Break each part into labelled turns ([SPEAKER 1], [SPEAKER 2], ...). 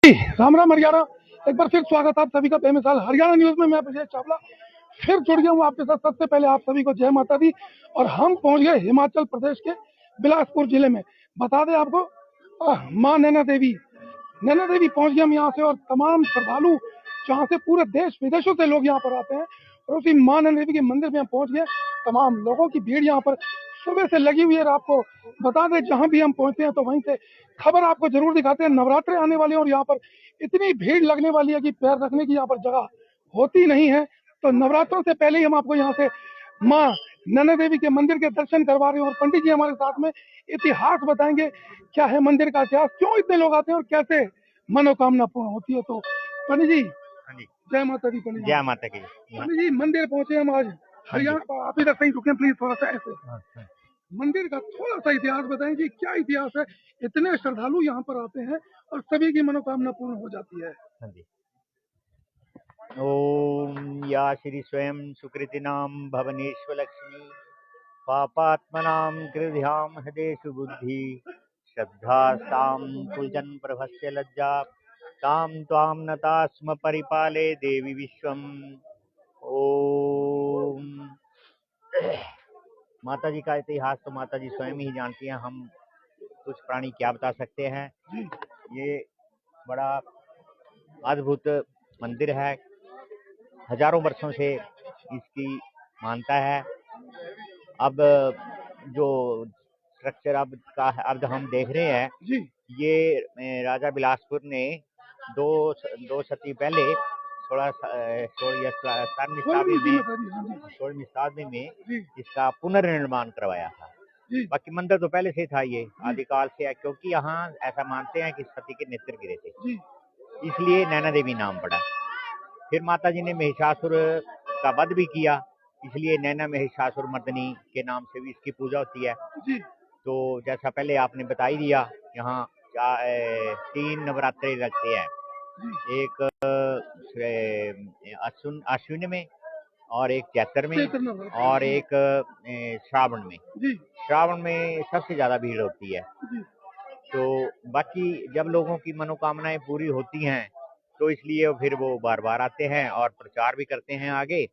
[SPEAKER 1] राम राम हरियाणा। एक बार फिर स्वागत आप सभी का बेमिसाल हरियाणा न्यूज में। मैं ब्रजेश चावला फिर जुड़ गया हूँ आपके साथ। सबसे पहले आप सभी को जय माता दी। और हम पहुंच गए हिमाचल प्रदेश के बिलासपुर जिले में। बता दें आपको, माँ नैना देवी पहुंच गए हम यहाँ से। और तमाम श्रद्धालु जहाँ से पूरे देश विदेशों से लोग यहाँ पर आते हैं, और उसी माँ नैना देवी के मंदिर में हम पहुंच गए। तमाम लोगों की भीड़ यहाँ पर सुबह से लगी हुई है। आपको बता दें, जहां भी हम पहुंचते हैं तो वहीं से खबर आपको जरूर दिखाते हैं। नवरात्रे आने वाले हैं और यहाँ पर इतनी भीड़ लगने वाली है कि पैर रखने की यहाँ पर जगह होती नहीं है। तो नवरात्रों से पहले ही हम आपको यहाँ से माँ नैना देवी के मंदिर के दर्शन करवा रहे हैं। और पंडित जी हमारे साथ में इतिहास बताएंगे, क्या है मंदिर का इतिहास, क्यों इतने लोग आते हैं और कैसे मनोकामना पूर्ण होती है। तो पंडित जी,
[SPEAKER 2] हाँ जी,
[SPEAKER 1] जय माता दी। पंडित
[SPEAKER 2] जय माता की।
[SPEAKER 1] पंडित जी, मंदिर पहुंचे हम आज हरियाणा। आप इधर सही रुके प्लीज, थोड़ा सा ऐसे। मंदिर का थोड़ा सा इतिहास बताएं जी, क्या इतिहास है, इतने श्रद्धालु यहाँ पर आते हैं और सभी की मनोकामना पूर्ण हो जाती है।
[SPEAKER 2] हाँ जी। ओम या श्री स्वयं सुकृतिनाम भवनेश्वर लक्ष्मी पापात्मनाम कृध्याम हृदेषु बुद्धि श्रद्धा साम कुलजन प्रभस्य लज्जा ताम त्वाम नता स्म परिपाले देवी विश्वम। ओम। माता जी का इतिहास तो माता जी स्वयं ही जानती हैं, हम कुछ प्राणी क्या बता सकते हैं। ये बड़ा अद्भुत मंदिर है, हजारों वर्षों से इसकी मान्यता है। अब जो स्ट्रक्चर अब हम देख रहे हैं
[SPEAKER 1] जी
[SPEAKER 2] ये राजा बिलासपुर ने दो सदी पहले 16वीं शताब्दी में इसका पुनर्निर्माण करवाया था। बाकी मंदिर तो पहले से था, ये आदिकाल से है, क्योंकि यहाँ ऐसा मानते हैं कि सती के नेत्र गिरे थे, इसलिए नैना देवी नाम पड़ा। फिर माता जी ने महिषासुर का वध भी किया, इसलिए नैना महिषासुर मर्दनी के नाम से भी इसकी पूजा होती है। तो जैसा पहले आपने बता ही दिया, यहाँ 3 नवरात्रे लगते हैं। एक अश्विन में, और एक चैत्र में, और एक श्रावण में। श्रावण में सबसे ज्यादा भीड़ होती है। तो बाकी जब लोगों की मनोकामनाएं पूरी होती हैं तो इसलिए फिर वो बार बार आते हैं और प्रचार भी करते हैं आगे।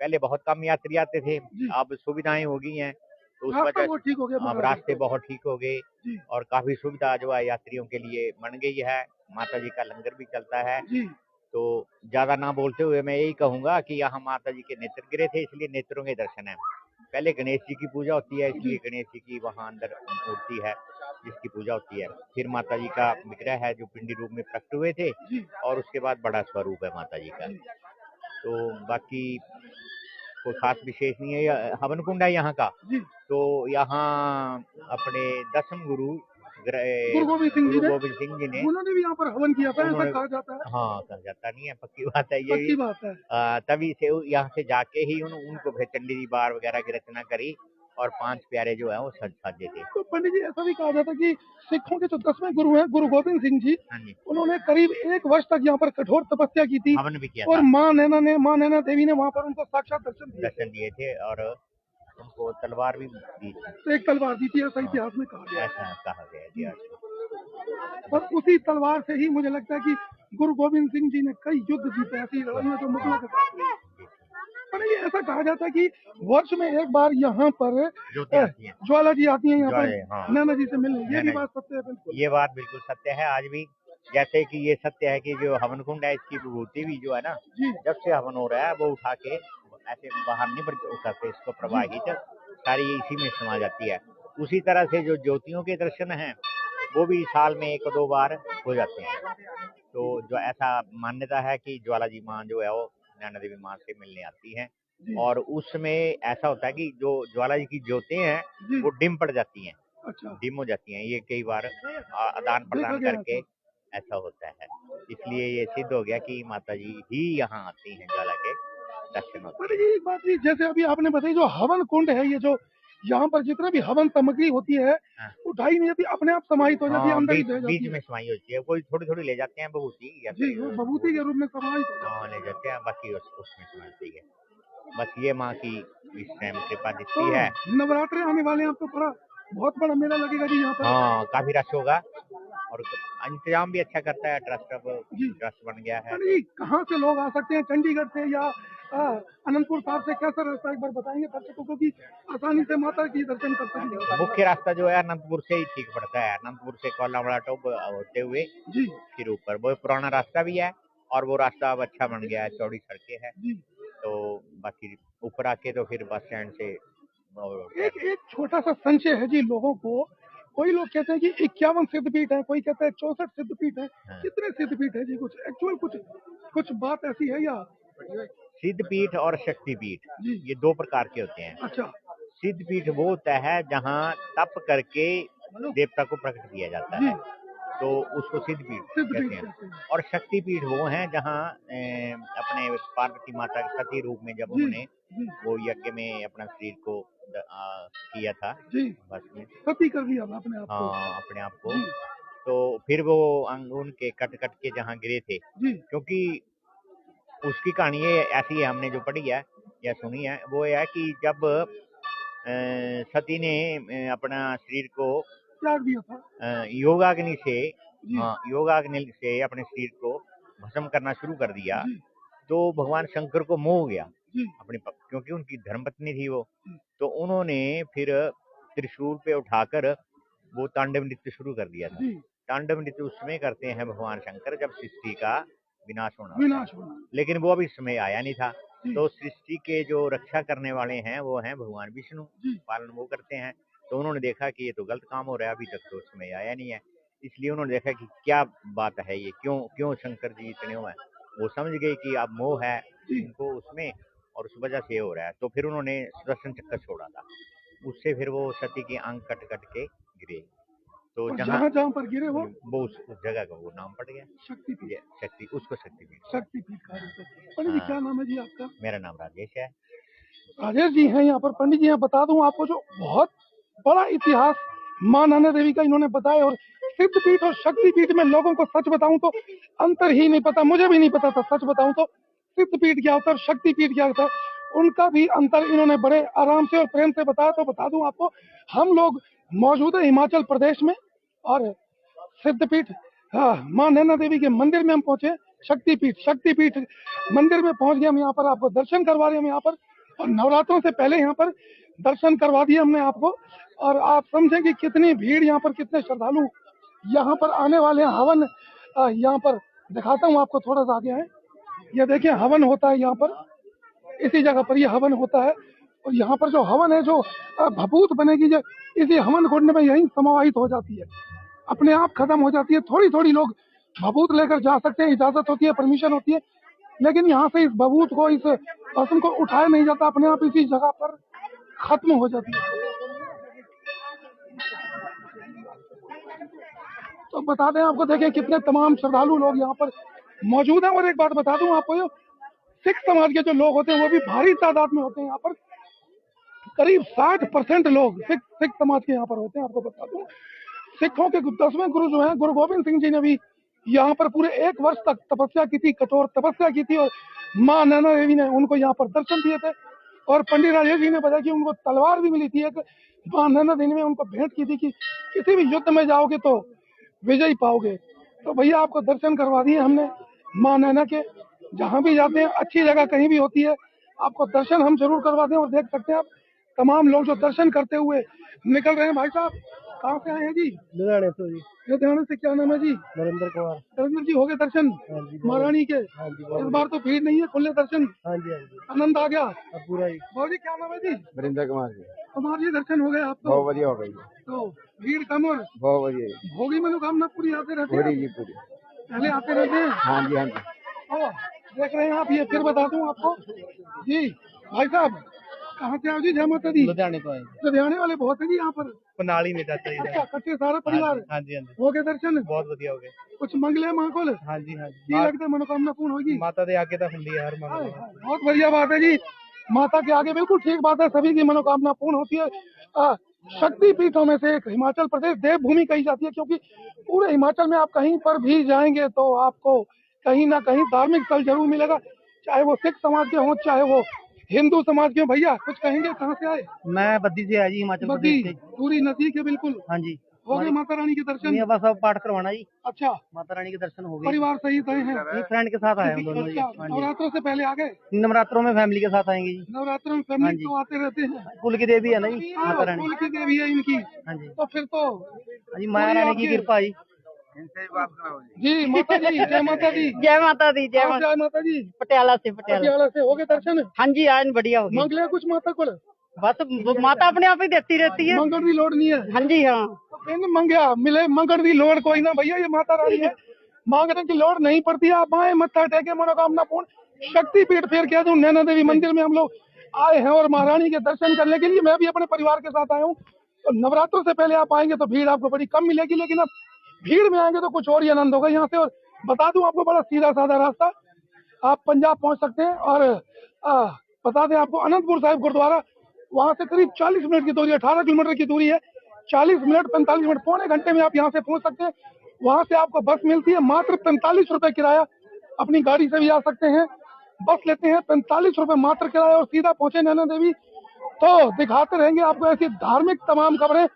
[SPEAKER 2] पहले बहुत कम यात्री आते थे, अब सुविधाएं हो गई हैं, तो उस वजह से अब रास्ते बहुत ठीक हो गए और काफी सुविधा जो है यात्रियों के लिए बन गई है। माता जी का लंगर भी चलता है। तो ज्यादा ना बोलते हुए मैं यही कहूंगा कि यहाँ माता जी के नेत्र गिरे थे, इसलिए नेत्रों के दर्शन है। पहले गणेश जी की पूजा होती है, इसलिए गणेश जी की वहाँ अंदर मूर्ति है जिसकी पूजा होती है। फिर माता जी का विग्रह है जो पिंडी रूप में प्रकट हुए थे, और उसके बाद बड़ा स्वरूप है माता जी का। तो बाकी कोई खास विशेष नहीं है। हवन कुंड है यहाँ का, तो यहाँ अपने 10वें गुरु
[SPEAKER 1] गोविंद
[SPEAKER 2] सिंह जी ने
[SPEAKER 1] उन्होंने भी यहाँ पर हवन किया था, ऐसा कहा जाता है।
[SPEAKER 2] हाँ, कहा जाता नहीं है, पक्की बात है ये।
[SPEAKER 1] पक्की बात है।
[SPEAKER 2] तभी से यहाँ से जाके ही उनको फिर चंडी दी बार वगैरह की रचना करी, और 5 प्यारे जो है वो साजे थे।
[SPEAKER 1] तो पंडित जी, ऐसा भी कहा जाता है कि सिखों के जो 10वें गुरु हैं गुरु गोविंद सिंह जी, उन्होंने करीब 1 वर्ष तक यहाँ पर कठोर तपस्या की थी,
[SPEAKER 2] हवन भी किया
[SPEAKER 1] और
[SPEAKER 2] था।
[SPEAKER 1] माँ नैना देवी ने वहाँ पर उनको साक्षात दर्शन
[SPEAKER 2] दिए थे, और उनको तलवार भी दी थी।
[SPEAKER 1] तो एक तलवार दी थी, ऐसा इतिहास में कहा गया।
[SPEAKER 2] ऐसा कहा गया इतिहास में।
[SPEAKER 1] और उसी तलवार से ही मुझे लगता है कि गुरु गोविंद सिंह जी ने कई युद्ध जीते, ऐसी लड़ाइयाँ जो मुगलों के साथ हुई। पर ये ऐसा कहा जाता है कि वर्ष में एक बार यहाँ पर ज्वाला जी आती हैं यहाँ पर नैना जी से मिलने। ये भी बात सत्य है? बिल्कुल,
[SPEAKER 2] ये बात बिल्कुल सत्य है। आज भी जैसे कि ये सत्य है कि जो हवन कुंड है इसकी विभूति भी जो है ना, जब से हवन हो रहा है वो उठा के ऐसे बाहर नहीं करते, इसको प्रवाहित सारी इसी में समा जाती है। उसी तरह से जो ज्योतियों के दर्शन हैं वो भी साल में 1-2 बार हो जाते हैं। तो जो ऐसा मान्यता है कि ज्वाला जी माँ जो है वो नैना देवी माँ से मिलने आती हैं, और उसमें ऐसा होता है कि जो ज्वाला जी की ज्योतें हैं वो डिम पड़ जाती हैं। डिम हो जाती हैं, ये कई बार आदान प्रदान करके ऐसा होता है। इसलिए ये सिद्ध हो गया कि माता जी ही यहाँ आती हैं, ज्वाला के दर्शन होते हैं।
[SPEAKER 1] एक बात भी, जैसे अभी आपने बताई, जो हवन कुंड है, ये जो यहाँ पर जितना भी हवन सामग्री होती है उठाई नहीं जाती, अपने आप समाहित हो जाती है, अंदर ही
[SPEAKER 2] बीच में समाई होती है। कोई थोड़ी थोड़ी ले जाते हैं विभूति,
[SPEAKER 1] विभूति के रूप में समाहित
[SPEAKER 2] ले जाते हैं, बाकी उसमें समाती है। बस ये माँ की इस टाइम कृपा दिखती है।
[SPEAKER 1] नवरात्रे आने वाले हैं, आपको पड़ा बहुत बड़ा मेला लगेगा जी यहाँ पर।
[SPEAKER 2] हाँ, काफी रश होगा और इंतजाम भी अच्छा करता है ट्रस्ट, अब ट्रस्ट बन गया है।
[SPEAKER 1] जी, कहाँ से लोग आ सकते हैं, चंडीगढ़ से या अनंतपुर साहब से, कैसा रास्ता एक बार बताएंगे दर्शकों को कि आसानी से माता की दर्शन कर सकें?
[SPEAKER 2] मुख्य रास्ता जो है अनंतपुर से ही ठीक पड़ता है, अनंतपुर से कोलावड़ा टॉप होते हुए
[SPEAKER 1] जी
[SPEAKER 2] फिर ऊपर, वो पुराना रास्ता भी है और वो रास्ता अब अच्छा बन गया है, चौड़ी सड़कें हैं। तो बाकी ऊपर आके तो फिर बस स्टैंड से
[SPEAKER 1] एक छोटा सा संशय है जी लोगों को, कोई लोग कहते हैं कि 51 सिद्धपीठ है, कोई कहता है 64 सिद्धपीठ है।
[SPEAKER 2] हाँ।
[SPEAKER 1] कितने सिद्धपीठ है जी? कुछ एक्चुअल कुछ बात ऐसी है या?
[SPEAKER 2] सिद्धपीठ और शक्तिपीठ ये दो प्रकार के होते हैं।
[SPEAKER 1] अच्छा।
[SPEAKER 2] सिद्धपीठ वो होता है जहाँ तप करके देवता को प्रकट किया जाता है, तो उसको सिद्धपीठ कहते हैं। और शक्तिपीठ वो हैं जहाँ अपने पार्वती माता के सती रूप में जब उन्होंने वो यज्ञ में अपना शरीर को किया था, बस में
[SPEAKER 1] सती कर दिया अपने आप को।
[SPEAKER 2] हाँ, अपने आप को। तो फिर वो अंग उनके कट के जहाँ गिरे थे, क्योंकि उसकी कहानी ये ऐसी है, हमने जो पढ़ी है या सुनी है वो है कि जब सती ने अपना शरीर को
[SPEAKER 1] त्याग दिया था,
[SPEAKER 2] योगाग्नि से, हाँ, योगाग्नि से अपने शरीर को भस्म करना शुरू कर दिया, तो भगवान शंकर को मोह हो गया अपनी, क्योंकि उनकी धर्मपत्नी थी वो, तो उन्होंने फिर त्रिशूल पे उठाकर वो तांडव नृत्य शुरू कर दिया था। तांडव नृत्य उस समय करते हैं भगवान शंकर जब सृष्टि का विनाश होना, लेकिन वो अभी समय आया नहीं था। तो सृष्टि के जो रक्षा करने वाले हैं वो हैं भगवान विष्णु, पालन वो करते हैं। तो उन्होंने देखा कि ये तो गलत काम हो रहा है, अभी तक तो समय आया नहीं है, इसलिए उन्होंने देखा कि क्या बात है ये, क्यों शंकर जी इतने हुए हैं। वो समझ गए कि अब मोह है उनको उसमें और उस वजह से हो रहा है, तो फिर उन्होंने सुदर्शन चक्र छोड़ा था, उससे फिर वो सती के अंग कट के गिरे। तो जहाँ पर गिरे वो उस जगह का वो नाम पड़ गया शक्ति, उसको शक्तिपीठ कहा जाता है।
[SPEAKER 1] पंडित जी क्या नाम है जी आपका?
[SPEAKER 2] मेरा नाम राजेश है।
[SPEAKER 1] राजेश जी हैं यहाँ पर। पंडित जी, यहाँ बता दूं आपको, जो बहुत बड़ा इतिहास मां नैना देवी का इन्होंने बताया, और सिद्धपीठ और शक्तिपीठ में लोगों को सच बताऊं तो अंतर ही नहीं पता, मुझे भी नहीं पता था सच बताऊं तो सिद्धपीठ क्या होता है और शक्तिपीठ क्या होता है, उनका भी अंतर इन्होंने बड़े आराम से और प्रेम से बताया। तो बता दूं आपको, हम लोग मौजूद है हिमाचल प्रदेश में और सिद्धपीठ मां नैना देवी के मंदिर में हम पहुंचे। शक्तिपीठ मंदिर में पहुंच गए हम, यहाँ पर आपको दर्शन करवा रहे हैं हम यहाँ पर, और नवरात्रों से पहले यहाँ पर दर्शन करवा दिए हमने आपको। और आप समझें कि कितनी भीड़ यहाँ पर, कितने श्रद्धालु यहाँ पर आने वाले हैं। हवन यहाँ पर दिखाता हूँ आपको, थोड़ा सा आगे है, ये देखिए हवन होता है यहाँ पर, इसी जगह पर ये हवन होता है। और यहाँ पर जो हवन है, जो भभूत बनेगी, जो इसी हवन कुंड में यही समाहित हो जाती है, अपने आप खत्म हो जाती है। थोड़ी थोड़ी लोग भभूत लेकर जा सकते हैं, इजाजत होती है, परमिशन होती है, लेकिन यहाँ से इस भभूत को, इस भस्म को उठाया नहीं जाता, अपने आप इसी जगह पर खत्म हो जाती है। तो बता दें आपको, देखें कितने तमाम श्रद्धालु लोग यहाँ पर मौजूद हैं। और एक बात बता दूं आपको, जो सिख समाज के जो लोग होते हैं वो भी भारी तादाद में होते हैं यहाँ पर, करीब 60% लोग सिख समाज के यहाँ पर होते हैं। आपको बता दूं, सिखों के 10वें गुरु जो हैं, गुरु गोविंद सिंह जी ने भी यहाँ पर पूरे 1 वर्ष तक तपस्या की थी, कठोर तपस्या की थी, और मां नैना देवी ने उनको यहाँ पर दर्शन दिए थे। और पंडित राजेश जी ने बताया कि उनको तलवार भी मिली थी, एक मां नैना देवी ने उनको भेंट की थी कि किसी भी युद्ध में जाओगे तो विजयी पाओगे। तो भैया आपको दर्शन करवा दिए हमने मां नैना के। जहाँ भी जाते हैं, अच्छी जगह कहीं भी होती है, आपको दर्शन हम जरूर करवा दें। और देख सकते हैं आप, तमाम लोग जो दर्शन करते हुए निकल रहे हैं। भाई साहब कहाँ से आए हैं जी?
[SPEAKER 3] लुधियाने से जी।
[SPEAKER 1] लुधियाने से। क्या नाम है जी?
[SPEAKER 3] नरेंद्र कुमार।
[SPEAKER 1] नरेंद्र जी, हो गए दर्शन महारानी के? इस बार तो भीड़ नहीं है, खुले दर्शन।
[SPEAKER 3] हाँ जी,
[SPEAKER 1] आनंद आ गया
[SPEAKER 3] पूरा ही।
[SPEAKER 1] जी क्या नाम है जी?
[SPEAKER 3] नरेंद्र कुमार जी।
[SPEAKER 1] कुमार जी, दर्शन हो गए आपको?
[SPEAKER 3] बहुत बढ़िया हो गई।
[SPEAKER 1] तो भीड़ कम और
[SPEAKER 3] बहुत बढ़िया
[SPEAKER 1] होगी, मनोकामना पूरी आते रहते हैं?
[SPEAKER 3] जी पूरी।
[SPEAKER 1] पहले आते रहते हैं?
[SPEAKER 3] हाँ जी, हाँ जी।
[SPEAKER 1] देख रहे हैं आप, ये फिर बता दूं आपको जी। भाई साहब कहाँ से आओ जी? जय माता दी।
[SPEAKER 3] लुधियाने को आए।
[SPEAKER 1] लुधियाने वाले बहुत है जी यहाँ पर।
[SPEAKER 3] पनाली में जाता है।
[SPEAKER 1] अच्छा, कच्चे सारा परिवार?
[SPEAKER 3] हाँ जी, हाँ जी।
[SPEAKER 1] हो गए दर्शन?
[SPEAKER 3] बहुत बढ़िया हो गए।
[SPEAKER 1] कुछ मंगले माँ को?
[SPEAKER 3] हाँ जी, हाँ जी।
[SPEAKER 1] की लगता है मनोकामना पूर्ण होगी?
[SPEAKER 3] माता दे आगे तक हुंदी है हर मनोकामना।
[SPEAKER 1] बहुत बढ़िया बात है जी, माता के आगे बिल्कुल ठीक बात है, सभी की मनोकामना पूर्ण होती है। शक्ति पीठों में से एक हिमाचल प्रदेश देवभूमि कही जाती है, क्योंकि पूरे हिमाचल में आप कहीं पर भी जाएंगे तो आपको कहीं ना कहीं धार्मिक स्थल जरूर मिलेगा, चाहे वो सिख समाज के हों, चाहे वो हिंदू समाज के भैया कुछ कहेंगे, कहाँ से आए?
[SPEAKER 3] मैं बद्दी से आया जी, हिमाचल
[SPEAKER 1] बद्दी,
[SPEAKER 3] प्रदेश से।
[SPEAKER 1] पूरी नजदीक है बिल्कुल।
[SPEAKER 3] हाँ जी।
[SPEAKER 1] हो गए माता रानी के दर्शन?
[SPEAKER 3] नहीं, बस अब पाठ करवाना जी।
[SPEAKER 1] अच्छा,
[SPEAKER 3] माता रानी के दर्शन हो गए।
[SPEAKER 1] परिवार सहित आए हैं?
[SPEAKER 3] नहीं, फ्रेंड के साथ आए हम दोनों जी।
[SPEAKER 1] अच्छा,
[SPEAKER 3] हाँ जी।
[SPEAKER 1] नवरात्रों से पहले आ गए?
[SPEAKER 3] नवरात्रों में फैमिली के साथ आएंगे जी।
[SPEAKER 1] नवरात्रों में
[SPEAKER 3] हाँ
[SPEAKER 1] फैमिली
[SPEAKER 3] जी।
[SPEAKER 1] तो आते रहते हैं।
[SPEAKER 3] कुल की देवी है ना जी माता रानी।
[SPEAKER 1] कुल की देवी है इनकी।
[SPEAKER 3] हाँ जी।
[SPEAKER 1] तो फिर तो
[SPEAKER 3] हाँ जी, माया रानी की कृपा जी।
[SPEAKER 1] जी माता जी, जय माता दी।
[SPEAKER 4] जय माता दी। जय
[SPEAKER 1] आप जय माता जी।
[SPEAKER 4] पटियाला से
[SPEAKER 1] पटियाला से हो गए दर्शन?
[SPEAKER 4] हाँ जी, आज बढ़िया हो गई।
[SPEAKER 1] मांग लिया कुछ माता को?
[SPEAKER 4] बस माता अपने आप ही देती रहती है।
[SPEAKER 1] मंगल की लोड नहीं है?
[SPEAKER 4] हाँ जी हाँ।
[SPEAKER 1] तो मंगया मिले मंगल की लोड कोई ना भैया, ये माता रानी है, मांगने की लोड नहीं पड़ती। आप आए, मत्था टेके, मनोकामना पूर्ण। शक्तिपीठ फेर कह दूं, नैना देवी मंदिर में हम लोग आए हैं और महारानी के दर्शन करने के लिए। मैं भी अपने परिवार के साथ आया हूँ। तो नवरात्रों से पहले आप आएंगे तो भीड़ आपको बड़ी कम मिलेगी, लेकिन अब भीड़ में आएंगे तो कुछ और ही आनंद होगा यहाँ से। और बता दूं आपको, बड़ा सीधा साधा रास्ता, आप पंजाब पहुंच सकते हैं। और बता दें आपको, अनंतपुर साहिब गुरुद्वारा वहां से करीब 40 मिनट की दूरी, 18 किलोमीटर की दूरी है। 40 मिनट, 45 मिनट, पौने घंटे में आप यहाँ से पहुंच सकते हैं। वहां से आपको बस मिलती है, मात्र 45 रुपए किराया। अपनी गाड़ी से भी आ सकते हैं, बस लेते हैं 45 रुपए मात्र किराया, और सीधा पहुंचे नैना देवी। तो दिखाते रहेंगे आपको ऐसी धार्मिक तमाम खबरें,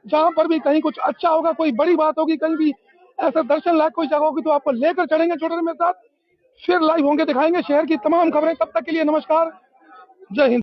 [SPEAKER 1] जहां पर भी कहीं कुछ अच्छा होगा, कोई बड़ी बात होगी, कहीं भी ऐसा दर्शन लायक कोई जगह होगी, तो आपको लेकर चढ़ेंगे जुड़ने मेरे साथ। फिर लाइव होंगे, दिखाएंगे शहर की तमाम खबरें। तब तक के लिए नमस्कार, जय हिंद।